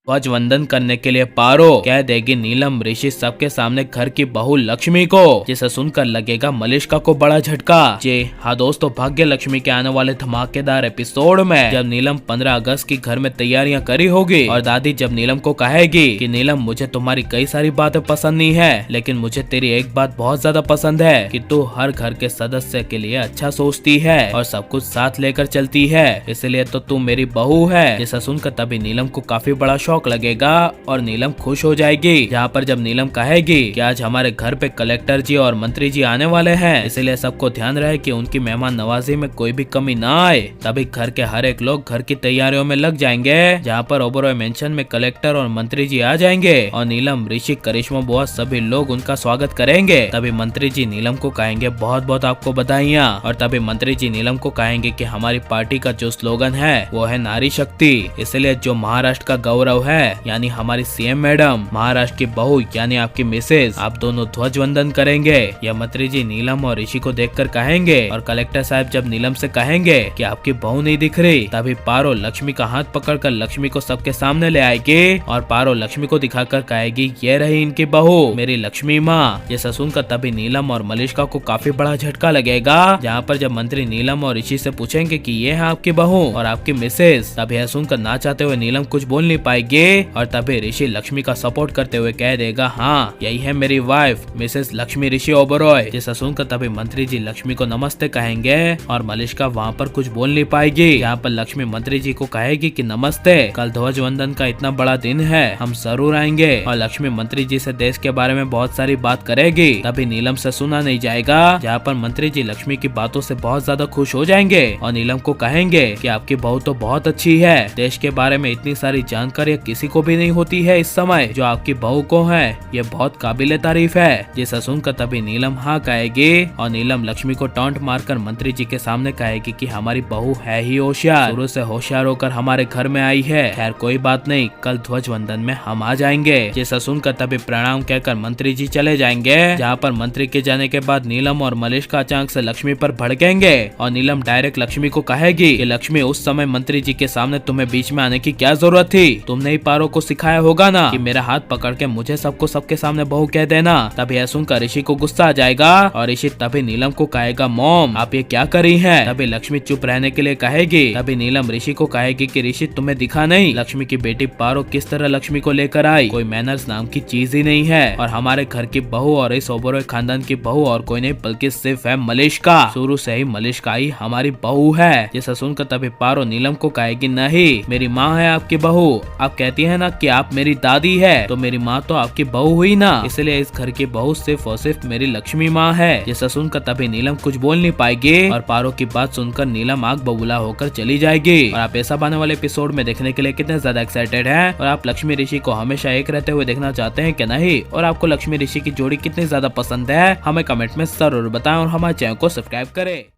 ध्वजवंदन करने के लिए पारो कह देगी नीलम ऋषि सबके सामने घर की बहू लक्ष्मी को, जिसे सुनकर लगेगा मलिष्का को बड़ा झटका। जी हाँ दोस्तों, भाग्य लक्ष्मी के आने वाले धमाकेदार एपिसोड में जब नीलम 15 अगस्त की घर में तैयारियां करी होगी और दादी जब नीलम को कहेगी कि नीलम मुझे तुम्हारी कई सारी बातें पसंद नहीं है, लेकिन मुझे तेरी एक बात बहुत ज्यादा पसंद है कि तू हर घर के सदस्य के लिए अच्छा सोचती है और सब कुछ साथ लेकर चलती है, इसलिए तो तू मेरी बहू है। जिसे सुनकर तभी नीलम को काफी बड़ा शौक लगेगा और नीलम खुश हो जाएगी। जहाँ पर जब नीलम कहेगी कि आज हमारे घर पे कलेक्टर जी और मंत्री जी आने वाले हैं, इसलिए सबको ध्यान रहे कि उनकी मेहमान नवाजी में कोई भी कमी ना आए, तभी घर के हर एक लोग घर की तैयारियों में लग जाएंगे। जहाँ पर ओबरॉय मेंशन में कलेक्टर और मंत्री जी आ जाएंगे और नीलम ऋषि करिश्मा बुआ सभी लोग उनका स्वागत करेंगे। तभी मंत्री जी नीलम को कहेंगे बहुत बहुत आपको बधाइयाँ, और तभी मंत्री जी नीलम को कहेंगे कि हमारी पार्टी का जो स्लोगन है वो है नारी शक्ति, इसलिए जो महाराष्ट्र का गौरव है यानी हमारी सीएम मैडम, महाराष्ट्र की बहू यानी आपकी मिसेज, आप दोनों ध्वजवंदन करेंगे। यह मंत्री जी नीलम और ऋषि को देखकर कहेंगे, और कलेक्टर साहब जब नीलम से कहेंगे कि आपकी बहू नहीं दिख रही, तभी पारो लक्ष्मी का हाथ पकड़कर लक्ष्मी को सबके सामने ले आएगी और पारो लक्ष्मी को दिखाकर कहेगी ये रही इनकी बहू मेरी लक्ष्मी माँ। ये सुनकर तभी नीलम और मलिष्का को काफी बड़ा झटका लगेगा। जहाँ पर जब मंत्री नीलम और ऋषि से पूछेंगे कि ये है आपकी बहू और आपकी मिसेज, तब यह सुनकर ना चाहते हुए नीलम कुछ बोल नहीं पाएगी, और तभी ऋषि लक्ष्मी का सपोर्ट करते हुए कह देगा हाँ यही है मेरी वाइफ मिसेस लक्ष्मी ऋषि ओबरॉय। जिसे सुनकर तभी मंत्री जी लक्ष्मी को नमस्ते कहेंगे और मलिष्का वहाँ पर कुछ बोल नहीं पाएगी। यहाँ पर लक्ष्मी मंत्री जी को कहेगी कि नमस्ते, कल ध्वजवंदन का इतना बड़ा दिन है, हम जरूर आएंगे, और लक्ष्मी मंत्री जी से देश के बारे में बहुत सारी बात करेगी। तभी नीलम से सुना नहीं जाएगा। जहाँ पर मंत्री जी लक्ष्मी की बातों से बहुत ज्यादा खुश हो जाएंगे और नीलम को कहेंगे कि आपकी बहू तो बहुत अच्छी है, देश के बारे में इतनी सारी जानकारी किसी को भी नहीं होती है इस समय जो आपकी बहू को है, ये बहुत काबिले तारीफ है। जिसे सुनकर तभी नीलम हाँ कहेगी और नीलम लक्ष्मी को टॉन्ट मारकर मंत्री जी के सामने कहेगी कि हमारी बहू है ही होशियार, शुरू से होशियार होकर हमारे घर में आई है, खैर कोई बात नहीं, कल ध्वजवंदन में हम आ जाएंगे। जिसे सुनकर तभी प्रणाम कहकर मंत्री जी चले जाएंगे। जहाँ पर मंत्री के जाने के बाद नीलम और मलिष्का अचानक से लक्ष्मी पर भड़केंगे और नीलम डायरेक्ट लक्ष्मी को कहेगी कि लक्ष्मी उस समय मंत्री जी के सामने तुम्हें बीच में आने की क्या जरूरत थी, तुमने ही पारो को सिखाया होगा ना कि मेरा हाथ पकड़ के मुझे सबको सबके सामने बहू कह देना। तभी यह सुनकर ऋषि को गुस्सा आ जाएगा और ऋषि तभी नीलम को कहेगा मॉम आप ये क्या कर रही हैं। तभी लक्ष्मी चुप रहने के लिए कहेगी। तभी नीलम ऋषि को कहेगी कि ऋषि तुम्हें दिखा नहीं लक्ष्मी की बेटी पारो किस तरह लक्ष्मी को लेकर आई, कोई मैनर्स नाम की चीज ही नहीं है, और हमारे घर की बहू और इस ओबरॉय खानदान की बहू और कोई नहीं बल्कि सिर्फ है मलिष्का, शुरू से ही मलिष्का ही हमारी बहू है। जिसे सुनकर तभी पारो नीलम को कहेगी नहीं मेरी माँ है आपकी बहू, आप कहती है ना कि आप मेरी दादी है, तो मेरी माँ तो आपकी बहू हुई ना, इसलिए इस घर की बहू सिर्फ और सिर्फ मेरी लक्ष्मी माँ है। जिसे सुनकर तभी नीलम कुछ बोल नहीं पाएगी और पारो की बात सुनकर नीलम आग बबूला होकर चली जाएगी। और आप ऐसा आने वाले एपिसोड में देखने के लिए कितने ज्यादा एक्साइटेड हैं, और आप लक्ष्मी ऋषि को हमेशा एक रहते हुए देखना चाहते हैं कि नहीं, और आपको लक्ष्मी ऋषि की जोड़ी कितनी ज्यादा पसंद है हमें कमेंट में जरूर बताएं और हमारे चैनल को सब्सक्राइब करें।